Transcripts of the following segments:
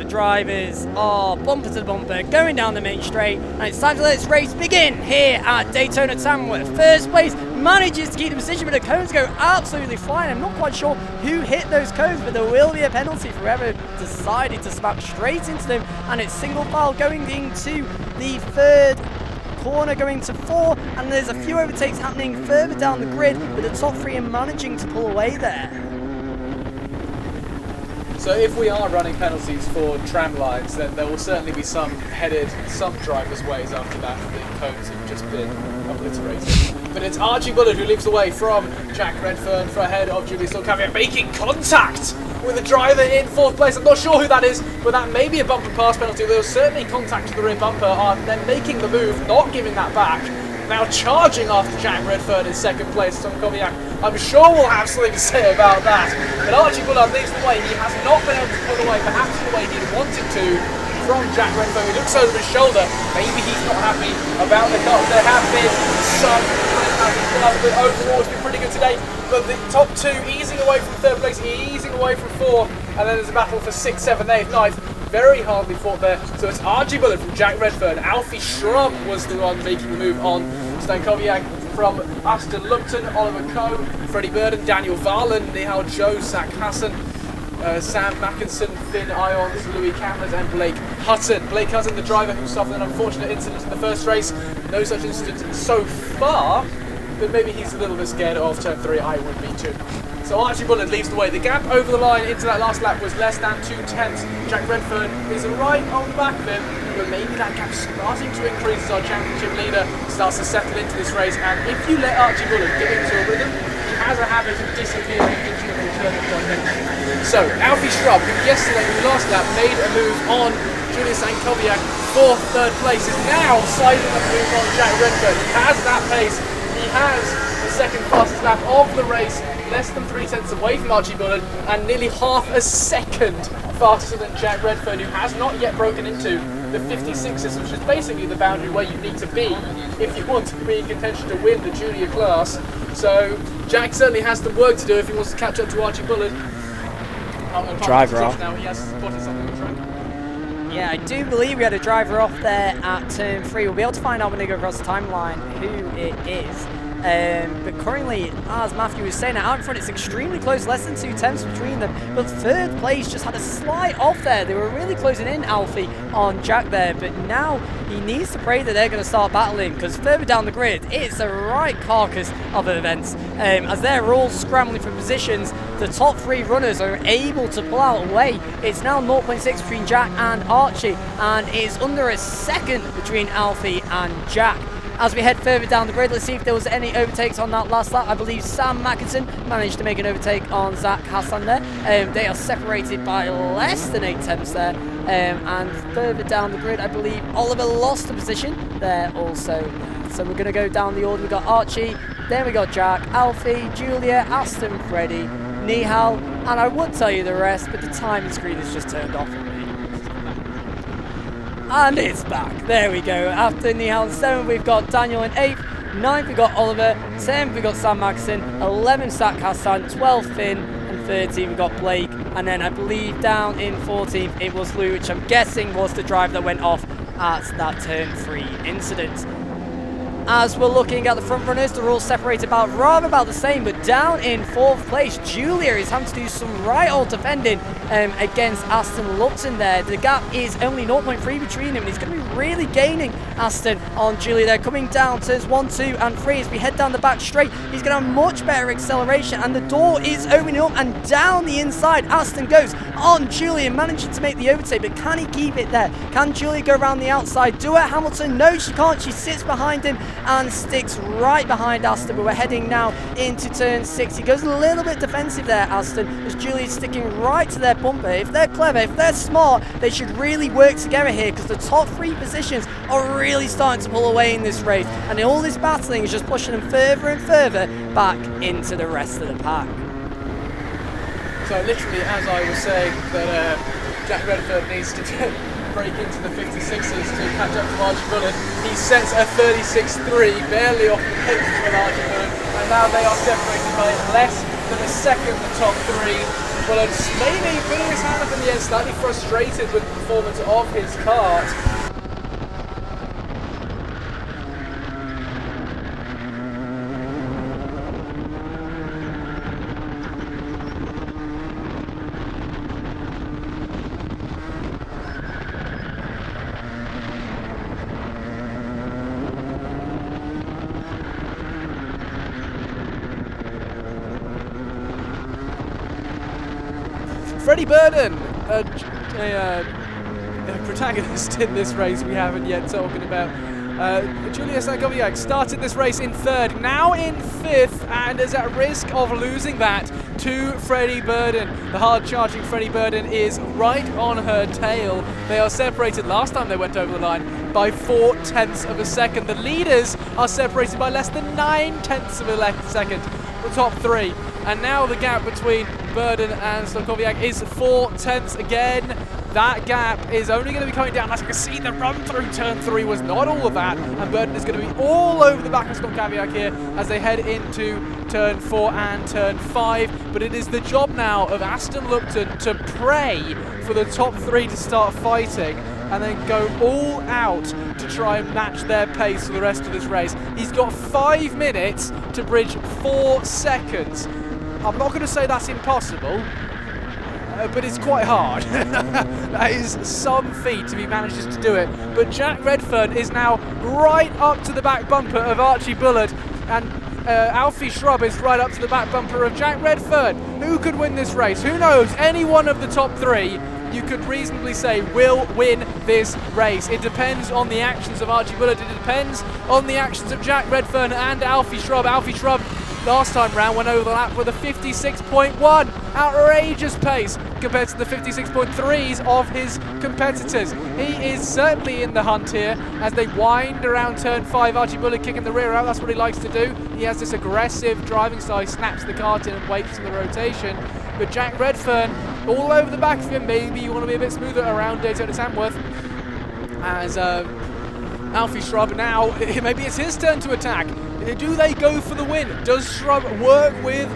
the drivers are bumper to bumper going down the main straight, and it's time to let this race begin here at Daytona Tamworth. First place manages to keep the position, but the cones go absolutely flying. I'm not quite sure who hit those cones, but there will be a penalty for whoever decided to smack straight into them, and it's single file going into the third corner, going to 4, and there's a few overtakes happening further down the grid, but the top 3 are managing to pull away there. So if we are running penalties for tram lines, then there will certainly be some headed some drivers' ways after that. The cones have just been obliterated. But it's Archie Bullard who leads the way from Jack Redfern for ahead of Julia Stankowiak, making contact with a driver in 4th place. I'm not sure who that is, but that may be a bumper pass penalty. There was certainly contact to the rear bumper, and then making the move, not giving that back. Now charging after Jack Redfern in 2nd place, Stankowiak. I'm sure we'll have something to say about that. But Archie Bullard leads the way. He has not been able to pull away, perhaps the way he wanted to, from Jack Redfern. He looks over his shoulder. Maybe he's not happy about the cut. There have been some, but overall it's been pretty good today. But the top 2 easing away from 3rd place, easing away from 4th, and then there's a battle for 6th, 7th, 8th, 9th. Very hardly fought there. So it's Archie Bullard from Jack Redfern. Alfie Shrubb was the one making the move on Stankowiak from Aston Lupton, Oliver Coe, Freddie Burden, Daniel Varlan, Nihal Joe, Zach Hassan, Sam Mackinson, Finn Ions, Louis Cameron, and Blake Hutton. Blake Hutton, the driver who suffered an unfortunate incident in the first race. No such incident so far, but maybe he's a little bit scared of turn 3. I would be too. So Archie Bullard leads the way. The gap over the line into that last lap was less than 2/10. Jack Redfern is right on the back of him, but maybe that gap's starting to increase as our championship leader starts to settle into this race. And if you let Archie Bullard get into a rhythm, he has a habit of disappearing into the alternate dimension. So Alfie Shrubb, who yesterday in the last lap made a move on Julia Stankowiak for 3rd place, is now siding a move on Jack Redfern. He has that pace. He has the 2nd fastest lap of the race, less than 3/10 away from Archie Bullard, and nearly half a second faster than Jack Redfern, who has not yet broken into the 56s, which is basically the boundary where you need to be if you want to be in contention to win the junior class. So Jack certainly has some work to do if he wants to catch up to Archie Bullard. Driver off. Now he has spotted something on the track. Yeah, I do believe we had a driver off there at turn 3. We'll be able to find out when they go across the timeline who it is. But currently, as Matthew was saying, out in front it's extremely close, less than 2/10 between them. But 3rd place just had a slight off there. They were really closing in, Alfie, on Jack there. But now he needs to pray that they're going to start battling, because further down the grid, it's a right carcass of events. As they're all scrambling for positions, the top 3 runners are able to pull out away. It's now 0.6 between Jack and Archie, and it's under a second between Alfie and Jack. As we head further down the grid, let's see if there was any overtakes on that last lap. I believe Sam Mackinson managed to make an overtake on Zach Hassan there. They are separated by less than 8/10 there. And further down the grid, I believe Oliver lost the position there also. So we're going to go down the order. We've got Archie, then we got Jack, Alfie, Julia, Aston, Freddie, Nihal, and I would tell you the rest, but the timing screen has just turned off for me. And it's back. There we go. After Nihal in 7th, we've got Daniel in 8th. 9th, we've got Oliver. 10th, we've got Sam Maxson. 11th, Zach Hassan. 12th, Finn. And 13th, we've got Blake. And then I believe down in 14th, it was Lou, which I'm guessing was the driver that went off at that turn 3 incident. As we're looking at the front runners, they're all separated rather about the same, but down in 4th place, Julia is having to do some right old defending against Aston Lupton there. The gap is only 0.3 between them, and he's going to be really gaining Aston on Julia there. Coming down turns 1, 2 and 3 as we head down the back straight. He's going to have much better acceleration, and the door is opening up, and down the inside Aston goes on Julia, managing to make the overtake, but can he keep it there? Can Julia go around the outside? Do it, Hamilton? No, she can't. She sits behind him and sticks right behind Aston, but we're heading now into turn 6. He goes a little bit defensive there, Aston, as Julia's sticking right to their bumper. If they're clever, if they're smart, they should really work together here, because the top 3 positions are really starting to pull away in this race, and all this battling is just pushing them further and further back into the rest of the pack. So literally, as I was saying, that Jack Redfern needs to break into the 56s to catch up to Archie Bullard. He sets a 36.3, barely off the pace with Archie Bullard, and now they are separated by less than a second, the top 3. Bullard maybe putting his hand up in the air, slightly frustrated with the performance of his kart. Freddie Burden, a protagonist in this race we haven't yet talking about. Julia Stankowiak started this race in 3rd, now in 5th, and is at risk of losing that to Freddie Burden. The hard-charging Freddie Burden is right on her tail. They are separated, last time they went over the line, by 4/10 of a second. The leaders are separated by less than 9/10 of a second, the top 3. And now the gap between Burden and Stankowiak is 4/10 again. That gap is only going to be coming down. As you can see, the run through turn 3 was not all of that, and Burden is going to be all over the back of Stankowiak here as they head into turn 4 and turn 5. But it is the job now of Aston Lupton to pray for the top 3 to start fighting and then go all out to try and match their pace for the rest of this race. He's got 5 minutes to bridge 4 seconds. I'm not going to say that's impossible, but it's quite hard. That is some feat if he manages to do it. But Jack Redfern is now right up to the back bumper of Archie Bullard, and Alfie Shrubb is right up to the back bumper of Jack Redfern. Who could win this race? Who knows? Any one of the top 3, you could reasonably say, will win this race. It depends on the actions of Archie Bullard. It depends on the actions of Jack Redfern and Alfie Shrubb. Alfie Shrubb last time round went over the lap with a 56.1, outrageous pace compared to the 56.3s of his competitors. He is certainly in the hunt here as they wind around turn 5. Archie Bullard kicking the rear out, that's what he likes to do. He has this aggressive driving style, he snaps the kart in and waits for the rotation. But Jack Redfern all over the back of him. Maybe you want to be a bit smoother around Daytona Tamworth as Alfie Shrubb now, maybe it's his turn to attack. Do they go for the win? Does Shrubb work with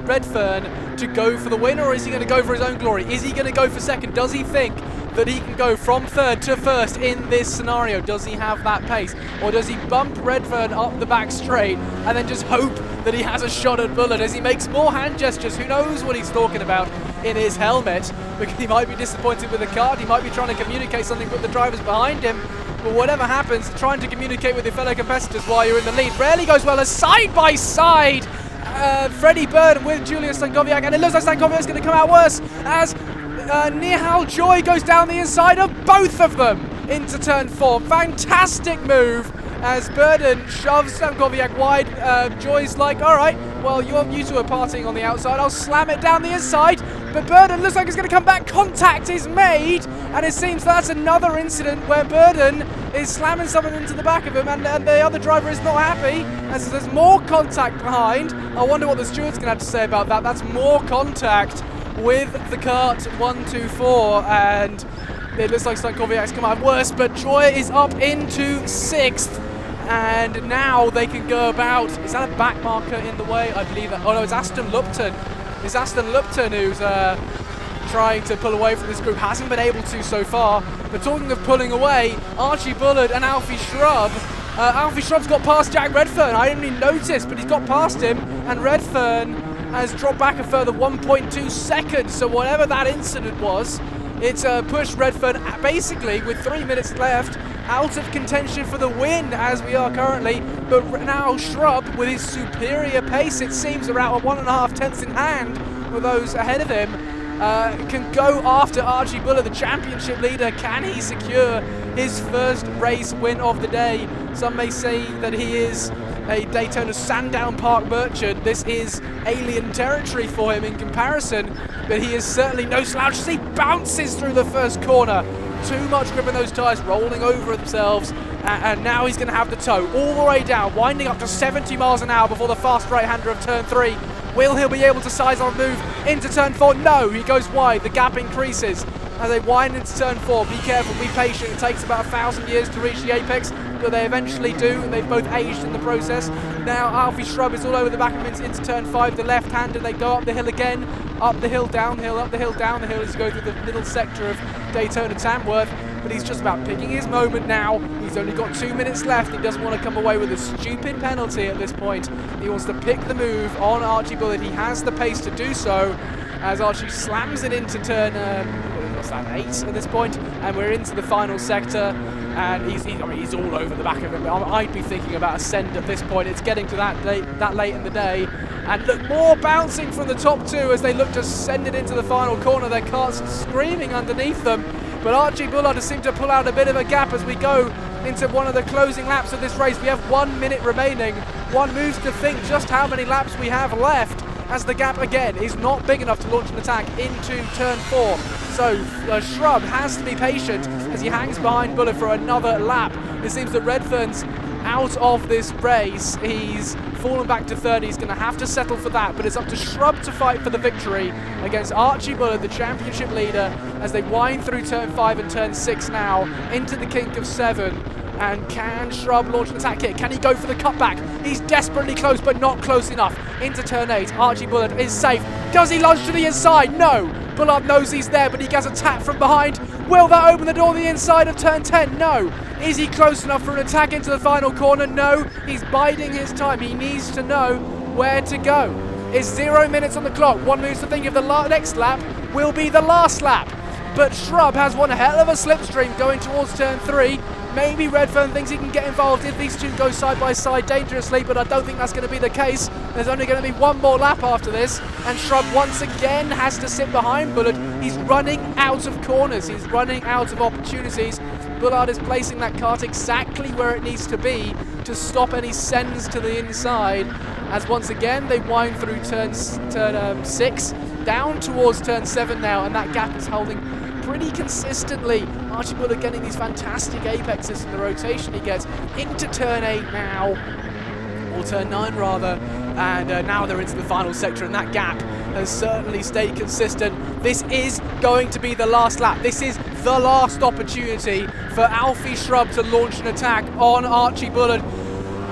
Redfern to go for the win, or is he going to go for his own glory? Is he going to go for 2nd? Does he think that he can go from 3rd to 1st in this scenario? Does he have that pace? Or does he bump Redfern up the back straight and then just hope that he has a shot at Bullard as he makes more hand gestures? Who knows what he's talking about in his helmet, because he might be disappointed with the kart, he might be trying to communicate something with the drivers behind him. But whatever happens, trying to communicate with your fellow competitors while you're in the lead rarely goes well. As side by side, Freddie Burden with Julia Stankowiak, and it looks like Stankowiak's going to come out worse as Nihal Joy goes down the inside of both of them into turn 4. Fantastic move as Burden shoves Stankowiak wide. Joy's like, all right, well, you two are partying on the outside, I'll slam it down the inside. But Burden looks like he's going to come back. Contact is made, and it seems that's another incident where Burden is slamming someone into the back of him, and the other driver is not happy as there's more contact behind. I wonder what the steward's going to have to say about that. That's more contact with the kart 1, 2, 4, and it looks like Stankowiak's come out worse, but Joy is up into 6th. And now they can go about. Is that a back marker in the way? I believe that. Oh no, it's Aston Lupton. It's Aston Lupton who's trying to pull away from this group. Hasn't been able to so far. But talking of pulling away, Archie Bullard and Alfie Shrubb. Alfie Shrubb's got past Jack Redfern. I didn't even notice, but he's got past him. And Redfern has dropped back a further 1.2 seconds. So whatever that incident was, it's pushed Redfern basically with 3 minutes left out of contention for the win as we are currently. But now Shrubb, with his superior pace, it seems around 1.5 tenths in hand with those ahead of him, can go after Archie Bullard, the championship leader. Can he secure his first race win of the day? Some may say that he is a Daytona Sandown Park merchant. This is alien territory for him in comparison, but he is certainly no slouch as he bounces through the first corner. Too much grip in those tyres, rolling over themselves, and now he's going to have the toe all the way down, winding up to 70 miles an hour before the fast right-hander of turn 3. Will he be able to size on move into turn 4? No, he goes wide. The gap increases as they wind into turn 4. Be careful, be patient. It takes about 1,000 years to reach the apex, but they eventually do, and they've both aged in the process. Now Alfie Shrubb is all over the back of him into turn 5. The left-hander, they go up the hill again. up the hill, down the hill, up the hill, down the hill as he goes through the middle sector of Daytona Tamworth. But he's just about picking his moment now. He's only got 2 minutes left. He doesn't want to come away with a stupid penalty at this point. He wants to pick the move on Archie Bullard. He has the pace to do so as Archie slams it into turn 8 at this point, and we're into the final sector. And he's all over the back of him. I'd be thinking about a send at this point. It's getting to that late in the day. And look, more bouncing from the top two as they look to send it into the final corner. Their carts screaming underneath them. But Archie Bullard has seemed to pull out a bit of a gap as we go into one of the closing laps of this race. We have 1 minute remaining. One moves to think just how many laps we have left, as the gap again is not big enough to launch an attack into turn 4. So Shrubb has to be patient as he hangs behind Bullard for another lap. It seems that Redfern's out of this race. He's fallen back to third. He's going to have to settle for that, but it's up to Shrubb to fight for the victory against Archie Bullard, the championship leader, as they wind through turn 5 and turn 6 now into the kink of 7. And can Shrubb launch an attack here? Can he go for the cutback? He's desperately close, but not close enough. Into turn 8, Archie Bullard is safe. Does he launch to the inside? No. Bullard knows he's there, but he gets a tap from behind. Will that open the door to the inside of turn 10? No. Is he close enough for an attack into the final corner? No. He's biding his time. He needs to know where to go. It's 0 minutes on the clock. One moves to think of the next lap will be the last lap. But Shrubb has one hell of a slipstream going towards turn 3. Maybe Redfern thinks he can get involved if these two go side by side dangerously, but I don't think that's going to be the case. There's only going to be one more lap after this, and Shrubb once again has to sit behind Bullard. He's running out of corners. He's running out of opportunities. Bullard is placing that cart exactly where it needs to be to stop any sends to the inside, as once again they wind through turn 6, down towards turn 7 now, and that gap is holding pretty consistently. Archie Bullard getting these fantastic apexes from the rotation he gets into turn 8 now, or turn 9 rather, and now they're into the final sector, and that gap has certainly stayed consistent. This is going to be the last lap. This is the last opportunity for Alfie Shrubb to launch an attack on Archie Bullard.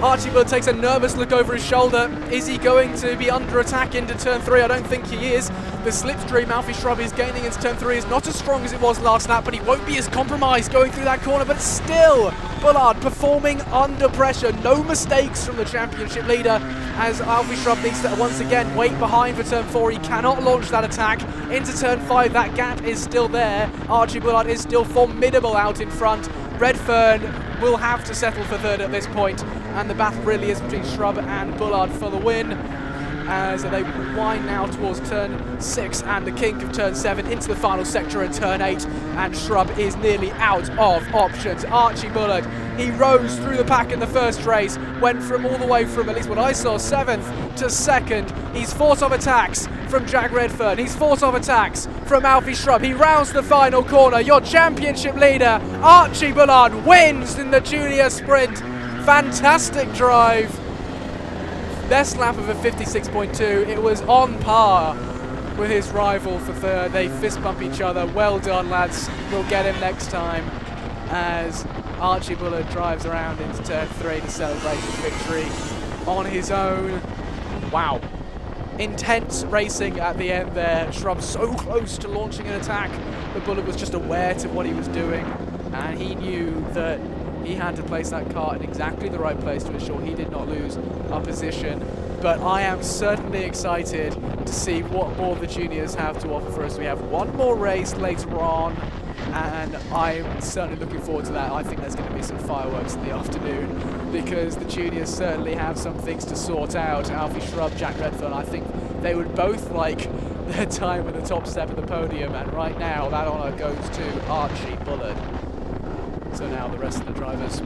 Archie Bullard takes a nervous look over his shoulder. Is he going to be under attack into turn 3? I don't think he is. The slipstream Alfie Shrubb is gaining into turn 3 is not as strong as it was last lap, but he won't be as compromised going through that corner. But still, Bullard performing under pressure. No mistakes from the championship leader, as Alfie Shrubb needs to once again wait behind for turn 4. He cannot launch that attack into turn 5. That gap is still there. Archie Bullard is still formidable out in front. Redfern will have to settle for third at this point, and the battle really is between Shrubb and Bullard for the win, as they wind now towards turn 6 and the kink of turn 7 into the final sector in turn 8, and Shrubb is nearly out of options. Archie Bullard, he rose through the pack in the first race, went from all the way from, at least what I saw, 7th to 2nd. He's fought off attacks from Jack Redfern. He's fought off attacks from Alfie Shrubb. He rounds the final corner. Your championship leader, Archie Bullard, wins in the junior sprint. Fantastic drive. Best lap of a 56.2. It was on par with his rival for third. They fist bump each other. Well done, lads. We'll get him next time, as Archie Bullard drives around into turn 3 to celebrate the victory on his own. Wow. Intense racing at the end there. Shrubb so close to launching an attack, but Bullard was just aware to what he was doing, and he knew that he had to place that cart in exactly the right place to ensure he did not lose a position. But I am certainly excited to see what more the juniors have to offer for us. We have one more race later on, and I'm certainly looking forward to that. I think there's going to be some fireworks in the afternoon, because the juniors certainly have some things to sort out. Alfie Shrubb, Jack Redfern, I think they would both like their time at the top step of the podium, and right now that honour goes to Archie Bullard. So now the rest of the drivers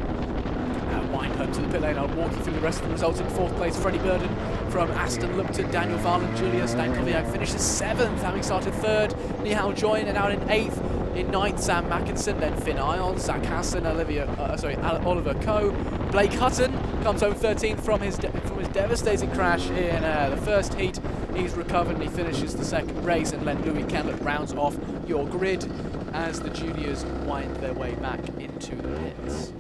wind home to the pit lane. I'll walk you through the rest of the results. In 4th place, Freddie Burden from Aston Lupton, Daniel Varland, Julia Stankowiak finishes 7th, having started 3rd. Nihal Join and out in 8th. In 9th, Sam Mackinson, then Finn Ion, Zach Hassan, Oliver Coe. Blake Hutton comes home 13th from his devastating crash in the first heat. He's recovered and he finishes the second race, and Len Louis Kenlett rounds off your grid as the juniors wind their way back into the pits.